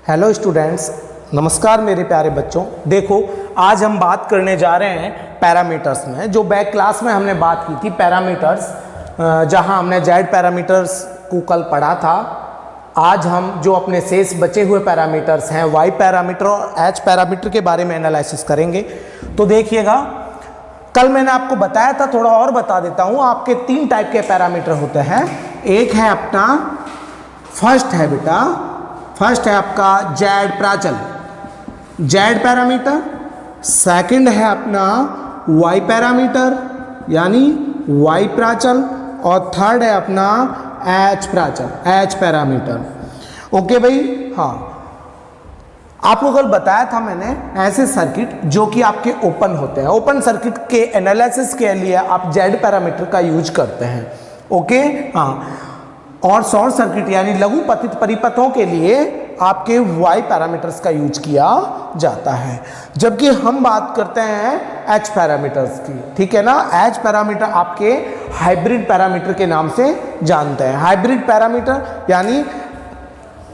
Hello students, नमस्कार मेरे प्यारे बच्चों। देखो, आज हम बात करने जा रहे हैं पैरामीटर्स में। जो बैक क्लास में हमने बात की थी पैरामीटर्स, जहां हमने जेड पैरामीटर्स को कल पढ़ा था, आज हम जो अपने शेष बचे हुए पैरामीटर्स हैं वाई पैरामीटर और एच पैरामीटर के बारे में एनालिसिस करेंगे। तो देखिएगा, कल मैंने आपको बताया था, थोड़ा और बता देता हूँ। आपके 3 टाइप के पैरामीटर होते हैं। एक है अपना फर्स्ट है आपका जेड प्राचल, जेड पैरामीटर। सेकंड है अपना वाई पैरामीटर यानी वाई प्राचल, और थर्ड है अपना एच प्राचल, एच पैरामीटर। ओके भाई, हाँ, आपको कल बताया था मैंने ऐसे सर्किट जो कि आपके ओपन होते हैं। ओपन सर्किट के एनालिसिस के लिए आप जेड पैरामीटर का यूज करते हैं। ओके, हाँ, और शॉर्ट सर्किट यानी लघु पतित परिपथों के लिए आपके वाई पैरामीटर्स का यूज किया जाता है। जबकि हम बात करते हैं एच पैरामीटर्स की, ठीक है ना। एच पैरामीटर आपके हाइब्रिड पैरामीटर के नाम से जानते हैं। हाइब्रिड पैरामीटर यानी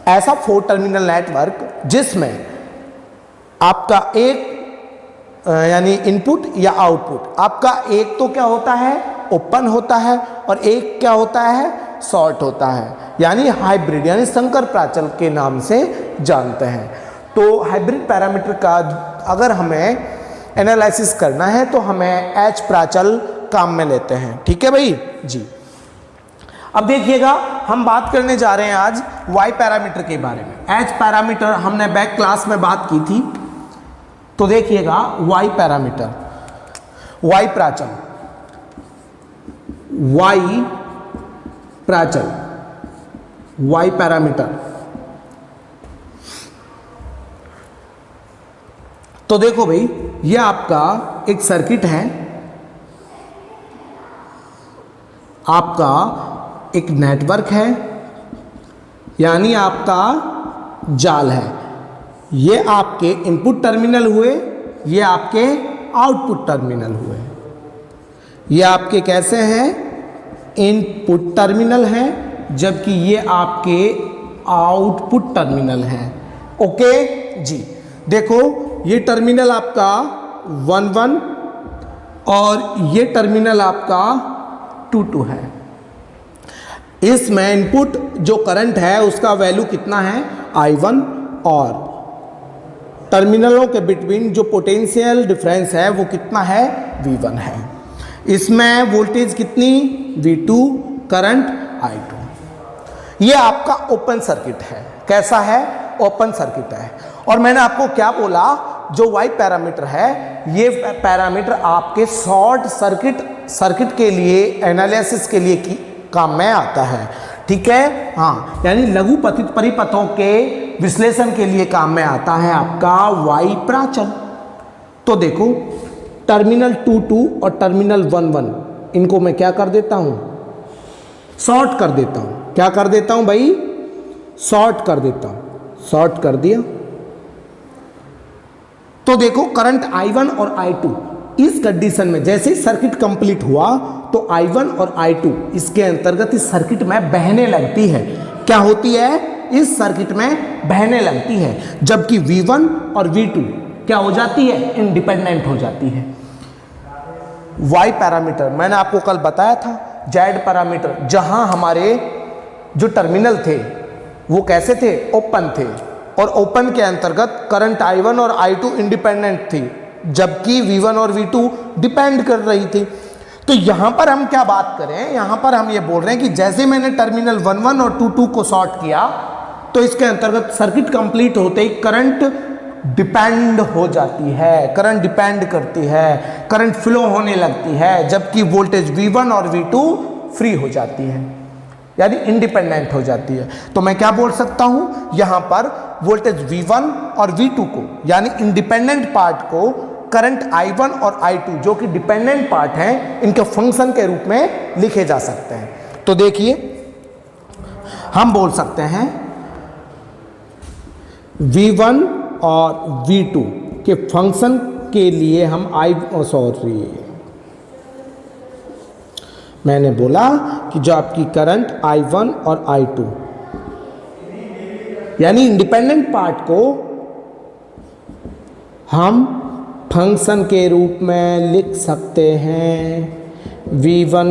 ऐसा 4 टर्मिनल नेटवर्क जिसमें आपका एक यानी इनपुट या आउटपुट, आपका एक तो क्या होता है, ओपन होता है, और एक क्या होता है, शॉर्ट होता है, यानी हाइब्रिड यानी संकर प्राचल के नाम से जानते हैं। तो हाइब्रिड पैरामीटर का अगर हमें एनालिसिस करना है तो हमें एच प्राचल काम में लेते हैं। ठीक है भाई जी। अब देखिएगा, हम बात करने जा रहे हैं आज वाई पैरामीटर के बारे में। एच पैरामीटर हमने बैक क्लास में बात की थी। तो देखिएगा, वाई पैरामीटर, वाई प्राचल, वाई प्राचल, वाई पैरामीटर। तो देखो भाई, ये आपका एक सर्किट है, आपका एक नेटवर्क है, यानी आपका जाल है। ये आपके इनपुट टर्मिनल हुए, ये आपके आउटपुट टर्मिनल हुए। ये आपके कैसे हैं, इनपुट टर्मिनल हैं, जबकि ये आपके आउटपुट टर्मिनल हैं। ओके जी। देखो, ये टर्मिनल आपका 1 और ये टर्मिनल आपका 2 है। इसमें इनपुट जो करंट है उसका वैल्यू कितना है, I1, और टर्मिनलों के बिटवीन जो पोटेंशियल डिफरेंस है वो कितना है, V1 है। इसमें वोल्टेज कितनी, V2, करंट I2। ये आपका ओपन सर्किट है। कैसा है, ओपन सर्किट है। और मैंने आपको क्या बोला, जो वाई पैरामीटर है, ये पैरामीटर आपके शॉर्ट सर्किट के लिए एनालिसिस के लिए काम में आता है। ठीक है, हाँ, यानी लघु पतित परिपथों के विश्लेषण के लिए काम में आता है आपका वाई प्राचल। तो देखो, टर्मिनल 2 और टर्मिनल 1 इनको मैं क्या कर देता हूं, शॉर्ट कर देता हूं। क्या कर देता हूं भाई, शॉर्ट कर देता हूं। शॉर्ट कर दिया तो देखो, करंट I1 और I2 इस कंडीशन में जैसे ही सर्किट कंप्लीट हुआ तो I1 और I2 इसके अंतर्गत इस सर्किट में बहने लगती है। क्या होती है, इस सर्किट में बहने लगती है। जबकि V1 और V2 क्या हो जाती है, इंडिपेंडेंट हो जाती है। वाई पैरामीटर मैंने आपको कल बताया था, जेड पैरामीटर, जहां हमारे जो टर्मिनल थे वो कैसे थे, ओपन थे, और ओपन के अंतर्गत करंट I1 और I2 इंडिपेंडेंट थी, जबकि V1 और V2 डिपेंड कर रही थी। तो यहां पर हम क्या बात करें, यहां पर हम ये बोल रहे हैं कि जैसे मैंने टर्मिनल 1 और 2 को शॉर्ट किया तो इसके अंतर्गत सर्किट कंप्लीट होते ही करंट डिपेंड हो जाती है, करंट डिपेंड करती है, करंट फ्लो होने लगती है, जबकि वोल्टेज V1 और V2 फ्री हो जाती है, यानी इंडिपेंडेंट हो जाती है। तो मैं क्या बोल सकता हूं, यहां पर वोल्टेज V1 और V2 को, यानी इंडिपेंडेंट पार्ट को, करंट I1 और I2 जो कि डिपेंडेंट पार्ट हैं, इनके फंक्शन के रूप में लिखे जा सकते हैं। तो देखिए, हम बोल सकते हैं V1 और V2 के फंक्शन के लिए हम मैंने बोला कि जो आपकी करंट I1 और I2 यानी इंडिपेंडेंट पार्ट को हम फंक्शन के रूप में लिख सकते हैं v1,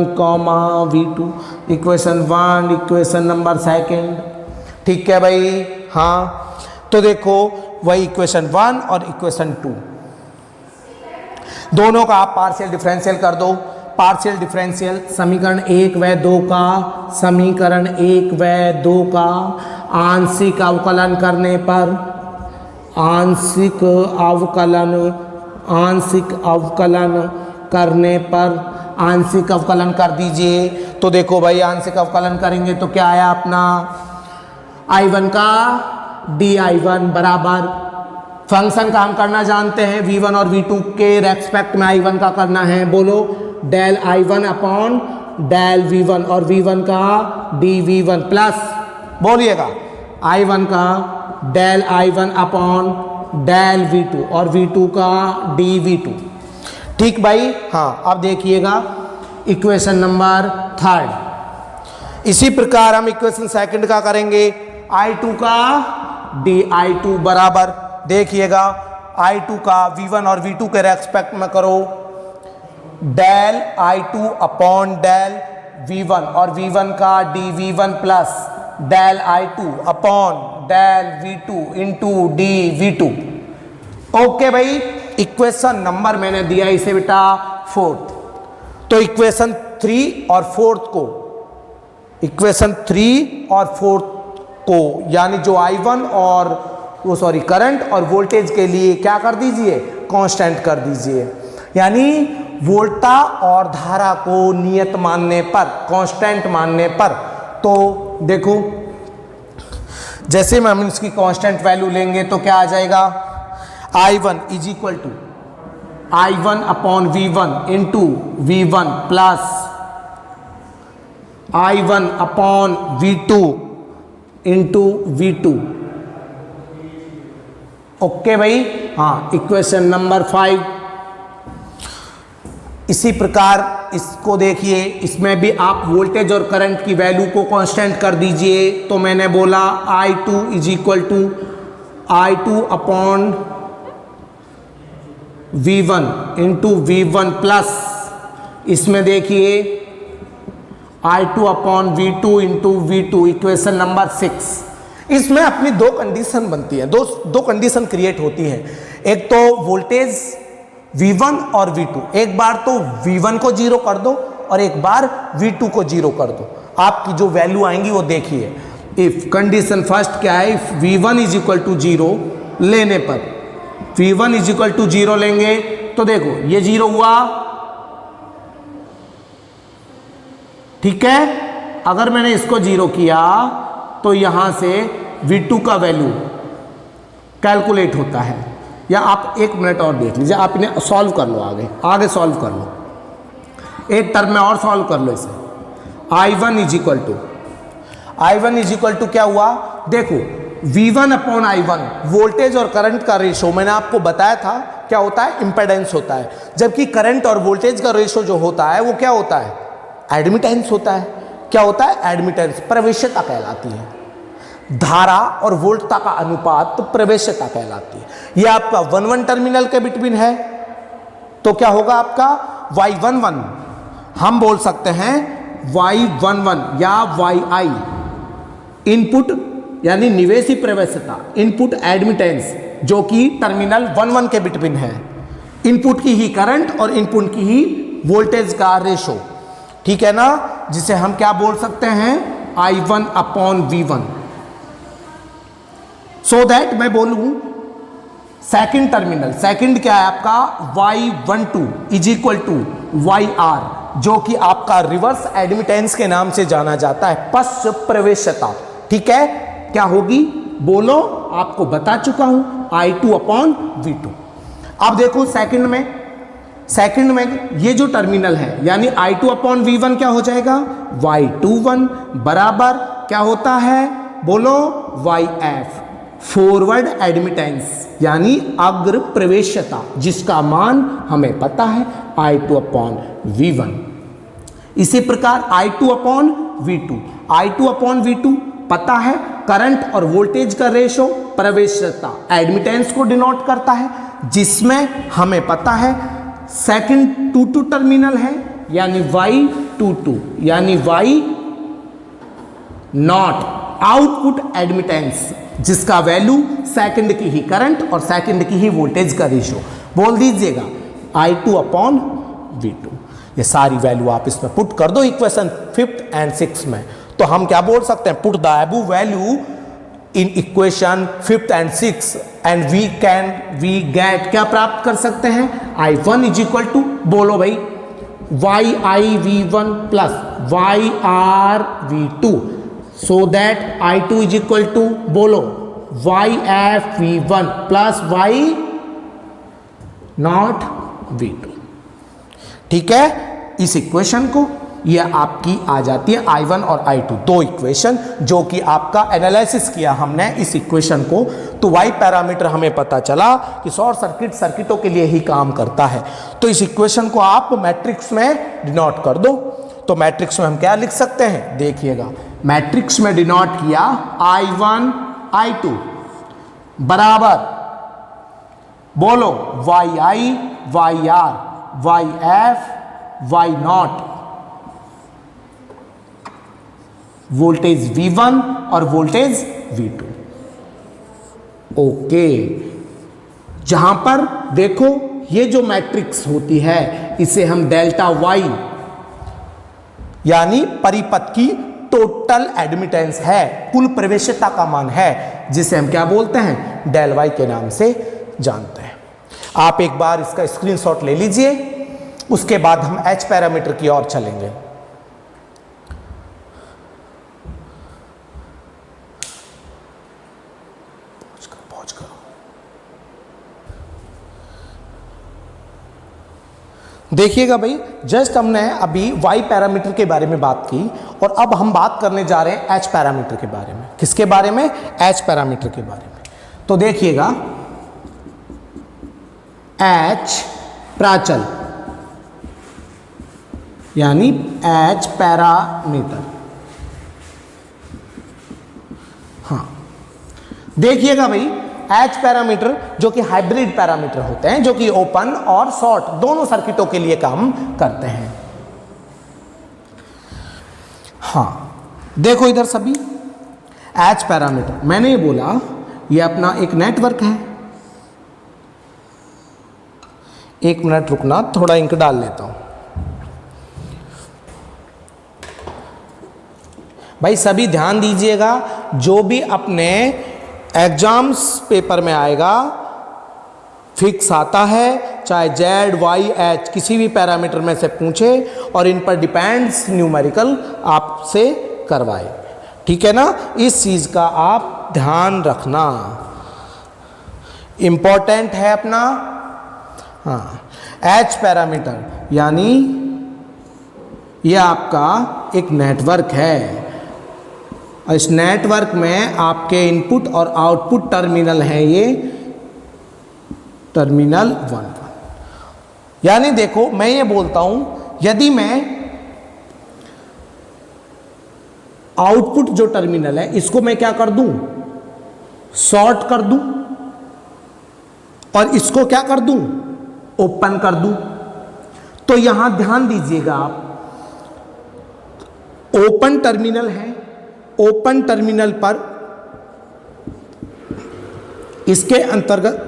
v2, equation 1, equation number 2। ठीक है भाई, हाँ। तो देखो वही इक्वेशन 1 और इक्वेशन 2 दोनों का आप पार्शियल डिफरेंशियल कर दो। पार्शियल डिफरेंशियल समीकरण 1 व 2 का, समीकरण 1 व 2 का आंशिक अवकलन करने पर, आंशिक अवकलन करने पर आंशिक अवकलन कर दीजिए। तो देखो भाई आंशिक अवकलन करेंगे तो क्या आया अपना I1 का di1 बराबर, फंक्शन का हम करना जानते हैं v1 और v2 के रेस्पेक्ट में I1 का करना है, बोलो del I1 upon del v1 और v1 का dv1 प्लस बोलिएगा I1 का del I1 upon del v2 और v2 का dv2। ठीक भाई, हाँ। अब देखिएगा इक्वेशन नंबर 3। इसी प्रकार हम इक्वेशन 2 का करेंगे। I2 का di2 बराबर, देखिएगा I2 का v1 और v2 के रेस्पेक्ट में करो del I2 upon del v1 और v1 का dv1 plus del I2 upon del v2 into dv2। Okay भाई, इक्वेशन नंबर मैंने दिया इसे बेटा 4। तो इक्वेशन 3 और 4 को, इक्वेशन 3 और 4 को यानी जो I1 और वो सॉरी करंट और वोल्टेज के लिए क्या कर दीजिए, कांस्टेंट कर दीजिए। यानी वोल्टा और धारा को नियत मानने पर, कांस्टेंट मानने पर, तो देखो जैसे में हम इसकी कांस्टेंट वैल्यू लेंगे तो क्या आ जाएगा I1 is equal to I1 upon V1 into V1 plus I1 upon V2 into V2। Okay भाई, हाँ। Equation number 5। इसी प्रकार इसको देखिए, इसमें भी आप वोल्टेज और करंट की वैल्यू को कांस्टेंट कर दीजिए। तो मैंने बोला I2 is equal to I2 upon V1 into V1 plus, इसमें देखिए I2 upon V2 into V2, equation number 6। इसमें अपनी दो कंडीशन बनती है, दो कंडीशन क्रिएट होती है। एक तो वोल्टेज V1 और V2, एक बार तो V1 को 0 कर दो और एक बार V2 को 0 कर दो। आपकी जो वैल्यू आएंगी वो देखिए। इफ कंडीशन फर्स्ट क्या है, if V1 is equal to 0 लेने पर, V1 इज इक्वल टू 0 लेंगे तो देखो ये 0 हुआ, ठीक है। अगर मैंने इसको 0 किया तो यहां से V2 का वैल्यू कैलकुलेट होता है। या आप 1 मिनट और देख लीजिए, आप इन्हें सॉल्व कर लो, आगे सॉल्व कर लो, एक टर्म में और सॉल्व कर लो इसे। I1 इज इक्वल टू क्या हुआ, देखो V1 अपॉन I1 वोल्टेज और करंट का रेशो मैंने आपको बताया था क्या होता है, इंपेडेंस होता है। जबकि करंट और वोल्टेज का रेशो जो होता है वो क्या होता है, एडमिटेंस होता है। क्या होता है, एडमिटेंस, प्रवेश्यता कहलाती है। धारा और वोल्टता का अनुपात तो प्रवेश्यता कहलाती है। ये आपका 1-1 टर्मिनल के बिटवीन है तो क्या होगा आपका Y11, हम बोल सकते हैं Y11 या YI, इनपुट यानी निवेशी प्रवेश्यता, इनपुट एडमिटेंस, जो कि टर्मिनल 1-1 के बिटवीन है। इनपुट की ही करंट और इनपुट की ही वोल्टेज का रेशो, ठीक है ना, जिसे हम क्या बोल सकते हैं, I1 upon V1। So that मैं बोलूं सेकंड टर्मिनल, सेकंड क्या है आपका Y12 is equal to YR, जो कि आपका रिवर्स एडमिटेंस के नाम से जाना जाता है, पश्च प्रवेश्यता। ठीक है, क्या होगी बोलो, आपको बता चुका हूं, I2 अपॉन V2। अब देखो सेकंड में ये जो टर्मिनल है यानी I2 अपॉन V1 क्या हो जाएगा, Y21 बराबर क्या होता है बोलो, YF, फॉरवर्ड एडमिटेंस यानी अग्र प्रवेश्यता, जिसका मान हमें पता है I2 अपॉन V1। इसी प्रकार I2 अपॉन V2 पता है, करंट और वोल्टेज का रेशो प्रवेश्यता एडमिटेंस को डिनोट करता है, जिसमें हमें पता है सेकंड टू टर्मिनल है यानी Y22 यानी Y नॉट आउटपुट एडमिटेंस, जिसका वैल्यू सेकंड की ही करंट और सेकंड की ही वोल्टेज का रेशो बोल दीजिएगा I2 अपॉन V2। ये सारी वैल्यू आप इसमें पुट कर दो इक्वेशन 5th and 6th में, तो हम क्या बोल सकते हैं, put the above value in equation 5th and 6th and we get क्या प्राप्त कर सकते हैं, I1 इज इक्वल टू बोलो भाई YIV1 plus YRV2, so that I2 is equal to बोलो YFV1 plus Y not V2। ठीक है, इस इक्वेशन को यह आपकी आ जाती है I1 और I2 दो इक्वेशन, जो कि आपका एनालिसिस किया हमने इस इक्वेशन को, तो Y पैरामीटर हमें पता चला कि शॉर्ट सर्किट सर्किटों के लिए ही काम करता है। तो इस इक्वेशन को आप मैट्रिक्स में डिनोट कर दो। तो मैट्रिक्स में हम क्या लिख सकते हैं, देखिएगा मैट्रिक्स में डिनोट किया I1 I2 बराबर बोलो YI YR YF Y not, voltage V1 और वोल्टेज V2। ओके, जहां पर देखो ये जो मैट्रिक्स होती है इसे हम डेल्टा Y यानी परिपथ की टोटल एडमिटेंस है, कुल प्रवेश्यता का मान है, जिसे हम क्या बोलते हैं, डेल Y के नाम से जानते हैं। आप एक बार इसका स्क्रीनशॉट ले लीजिए, उसके बाद हम H पैरामीटर की ओर चलेंगे। पहुंच करो। देखिएगा भाई, जस्ट हमने अभी Y पैरामीटर के बारे में बात की और अब हम बात करने जा रहे हैं H पैरामीटर के बारे में। किसके बारे में, H पैरामीटर के बारे में। तो देखिएगा H प्राचल यानी H पैरामीटर, हाँ देखिएगा भाई H पैरामीटर जो कि हाइब्रिड पैरामीटर होते हैं, जो कि ओपन और शॉर्ट दोनों सर्किटों के लिए काम करते हैं। हाँ देखो इधर सभी H पैरामीटर, मैंने ये बोला ये अपना एक नेटवर्क है। एक मिनट रुकना, थोड़ा इंक डाल लेता हूं भाई, सभी ध्यान दीजिएगा। जो भी अपने एग्जाम्स पेपर में आएगा फिक्स आता है, चाहे Z Y H किसी भी पैरामीटर में से पूछे और इन पर डिपेंड्स न्यूमेरिकल आपसे करवाए, ठीक है ना। इस चीज का आप ध्यान रखना, इंपॉर्टेंट है अपना। हाँ, H पैरामीटर यानी यह आपका एक नेटवर्क है, और इस नेटवर्क में आपके इनपुट और आउटपुट टर्मिनल हैं, ये टर्मिनल 1 यानी देखो मैं ये बोलता हूं, यदि मैं आउटपुट जो टर्मिनल है इसको मैं क्या कर दूं, शॉर्ट कर दूं, और इसको क्या कर दूं, ओपन कर दूं, तो यहां ध्यान दीजिएगा आप, ओपन टर्मिनल है, ओपन टर्मिनल पर इसके अंतर्गत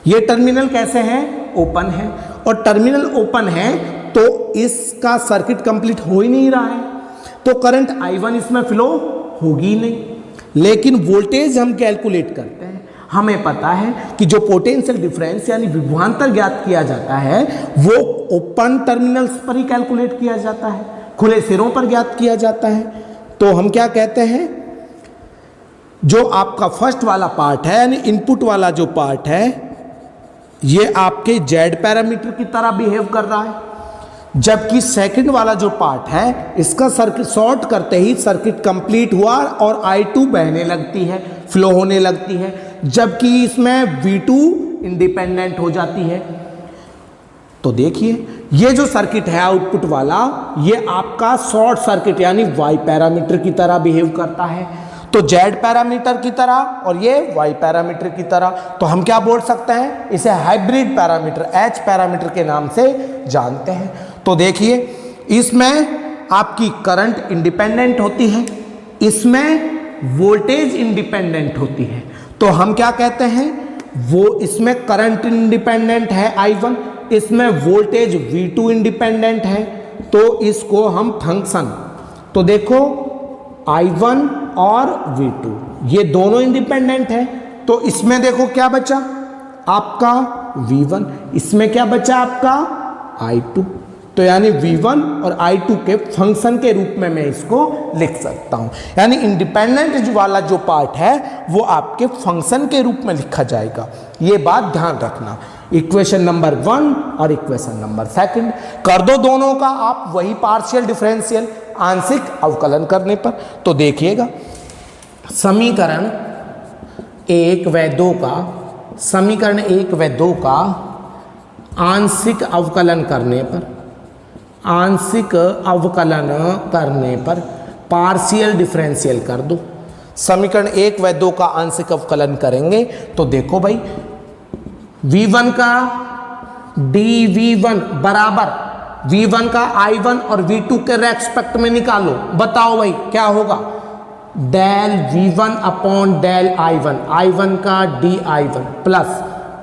ये टर्मिनल कैसे है, ओपन है, और टर्मिनल ओपन है तो इसका सर्किट कंप्लीट हो ही नहीं रहा है, तो करंट I1 इसमें फ्लो होगी नहीं। लेकिन वोल्टेज हम कैलकुलेट करते हैं, हमें पता है कि जो पोटेंशियल डिफरेंस यानी विभवांतर ज्ञात किया जाता है वो ओपन टर्मिनल्स पर ही कैलकुलेट किया जाता है, खुले सिरों पर ज्ञात किया जाता है। तो हम क्या कहते हैं, जो आपका फर्स्ट वाला पार्ट है यानी इनपुट वाला जो पार्ट है ये आपके Z पैरामीटर की तरह बिहेव कर रहा है, जबकि सेकंड वाला जो पार्ट है इसका सर्किट शॉर्ट करते ही सर्किट कंप्लीट हुआ और I2 बहने लगती है, फ्लो होने लगती है, जबकि इसमें V2 इंडिपेंडेंट हो जाती है। तो देखिए ये जो सर्किट है आउटपुट वाला, ये आपका शॉर्ट सर्किट यानी वाई पैरामीटर की तरह बिहेव करता है। तो जेड पैरामीटर की तरह और ये वाई पैरामीटर की तरह। तो हम क्या बोल सकते हैं, इसे हाइब्रिड पैरामीटर एच पैरामीटर के नाम से जानते हैं। तो देखिए, इसमें आपकी करंट इंडिपेंडेंट होती है, इसमें वोल्टेज इंडिपेंडेंट होती है। तो हम क्या कहते हैं, वो इसमें करंट इंडिपेंडेंट है I1, इसमें वोल्टेज V2 इंडिपेंडेंट है। तो इसको हम फंक्शन, तो देखो I1 और V2 ये दोनों इंडिपेंडेंट है। तो इसमें देखो क्या बचा आपका V1, इसमें क्या बचा आपका I2। तो यानी V1 और I2 के फंक्शन के रूप में मैं इसको लिख सकता हूं। यानी इंडिपेंडेंट वाला जो पार्ट है वो आपके फंक्शन के रूप में लिखा जाएगा। ये बात ध्यान रखना। इक्वेशन नंबर 1 और इक्वेशन नंबर 2 कर दो दोनों का आप वही पार्शियल डिफरेंशियल आंशिक अवकलन करने पर। तो देखिएगा, समीकरण 1 व 2 का, समीकरण 1 व 2 का आंशिक अवकलन करने पर, आंशिक अवकलन करने पर पार्शियल डिफरेंशियल कर दो। समीकरण 1 व 2 का आंशिक अवकलन करेंगे तो देखो भाई, V1 का dV1 बराबर V1 का I1 और V2 के रेस्पेक्ट में निकालो। बताओ भाई क्या होगा, del V1 upon del I1, I1 का dI1 प्लस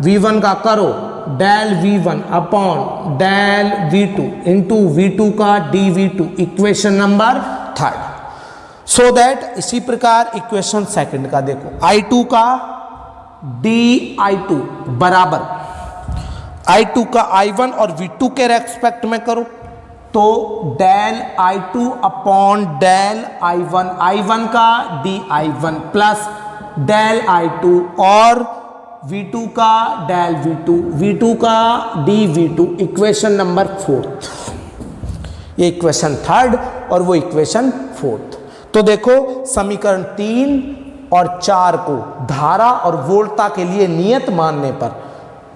V1 का करो del V1 upon del V2 into V2 का dV2, equation number 3। So that इसी प्रकार इक्वेशन 2 का देखो, I2 का dI2 बराबर I2 का I1 और V2 के रेस्पेक्ट में करो तो del I2 upon del I1, I1 का dI1 प्लस डेल I2 और V2 का डेल V2, V2 का dV2, इक्वेशन नंबर 4। ये इक्वेशन 3 और वो इक्वेशन 4। तो देखो, समीकरण 3 और 4 को धारा और वोल्टता के लिए नियत मानने पर,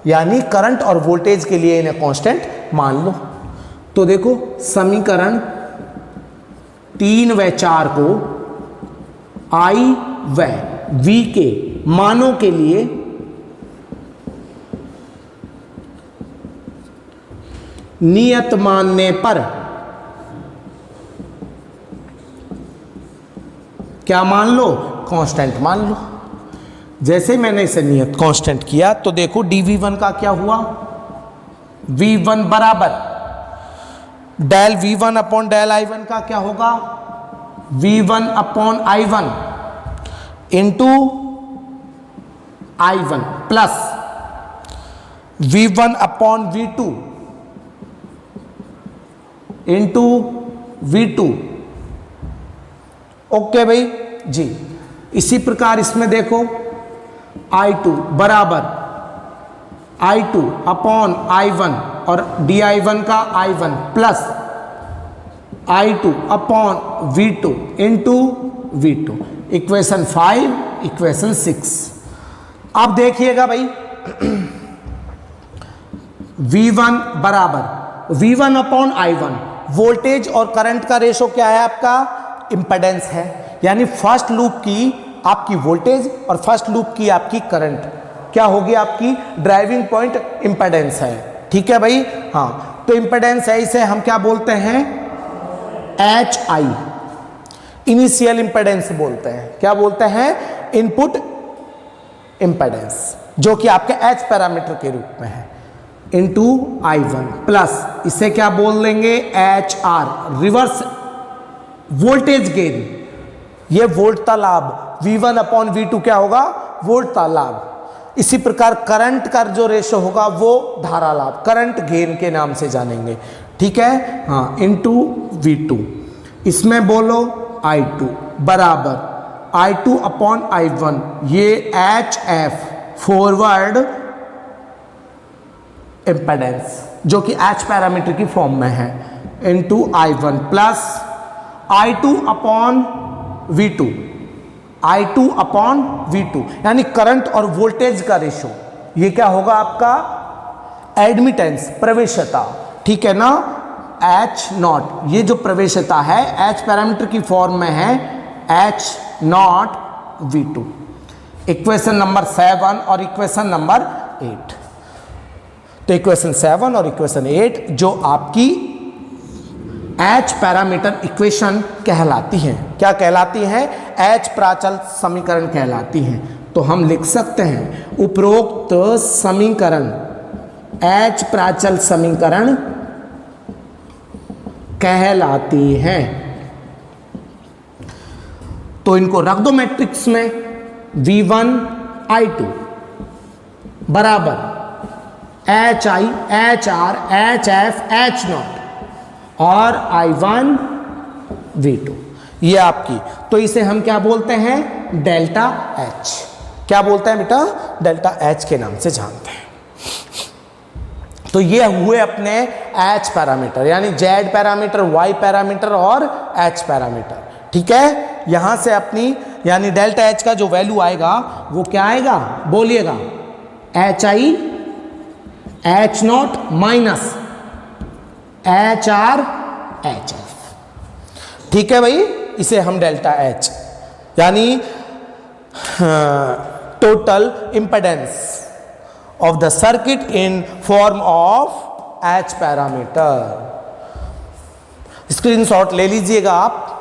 यानी करंट और वोल्टेज के लिए इन्हें कांस्टेंट मान लो। तो देखो, समीकरण 3 व 4 को I व V के मानों के लिए नियत मानने पर क्या मान लो, कांस्टेंट मान लो। जैसे मैंने इसे नियत कांस्टेंट किया तो देखो dV1 का क्या हुआ, V1 बराबर del V1 upon del I1 का क्या होगा, V1 upon I1 into I1 plus V1 upon V2 into V2। Okay भाई जी। इसी प्रकार इसमें देखो, I2 बराबर I2 अपॉन I1 और dI1 का I1 plus I2 upon V2 into V2, equation 5, equation 6। अब देखिएगा भाई, V1 बराबर V1 अपॉन I1, वोल्टेज और करंट का रेशो क्या है आपका, इंपेडेंस है। यानी फर्स्ट लूप की आपकी वोल्टेज और फर्स्ट लूप की आपकी करंट क्या होगी, आपकी ड्राइविंग पॉइंट इंपेडेंस है। ठीक है भाई, हाँ। तो इंपेडेंस है, इसे हम क्या बोलते हैं, HI, इनिशियल इंपेडेंस बोलते हैं। क्या बोलते हैं, इनपुट इंपेडेंस, जो कि आपके H पैरामीटर के रूप में है, इंटू I1 प्लस इसे क्या बोल देंगे, HR, रिवर्स वोल्टेज गेन। ये वोल्टता लाभ, V1 अपॉन V2 क्या होगा, वोल्टता लाभ। इसी प्रकार करंट का जो रेशो होगा वो धारा लाभ, करंट गेन के नाम से जानेंगे। ठीक है, हाँ, इंटू V2। इसमें बोलो I2 बराबर I2 अपॉन I1, ये HF फॉरवर्ड इंपेडेंस जो कि H पैरामीटर की फॉर्म में है, into I1 plus I2 upon V2, I2 upon V2, यानी करंट और वोल्टेज का रेशो। ये क्या होगा आपका, एडमिटेंस, प्रवेश्यता, ठीक है ना, एच नॉट, ये जो प्रवेश्यता है एच पैरामीटर की फॉर्म में है H not V2। Equation number 7 और इक्वेशन नंबर 8। तो इक्वेशन 7 और इक्वेशन 8 जो आपकी एच पैरामीटर इक्वेशन कहलाती हैं। क्या कहलाती हैं? एच प्राचल समीकरण कहलाती हैं। तो हम लिख सकते हैं उपरोक्त समीकरण एच प्राचल समीकरण कहलाती हैं। तो इनको रख दो मैट्रिक्स में, V1 I2 बराबर HI HR HF H0 और I1 V2, ये आपकी। तो इसे हम क्या बोलते हैं? Delta H। क्या बोलते हैं बेटा? डेल्टा H के नाम से जानते हैं। तो ये हुए अपने H पैरामीटर, यानी Z पैरामीटर, Y पैरामीटर और H पैरामीटर। ठीक है, यहां से अपनी यानी डेल्टा H का जो वैल्यू आएगा वो क्या आएगा? बोलिएगा, HI H0 minus HR HF। ठीक है भाई, इसे हम डेल्टा H यानी total impedance of the circuit in form of H parameter. Screenshot ले लीजिएगा आप।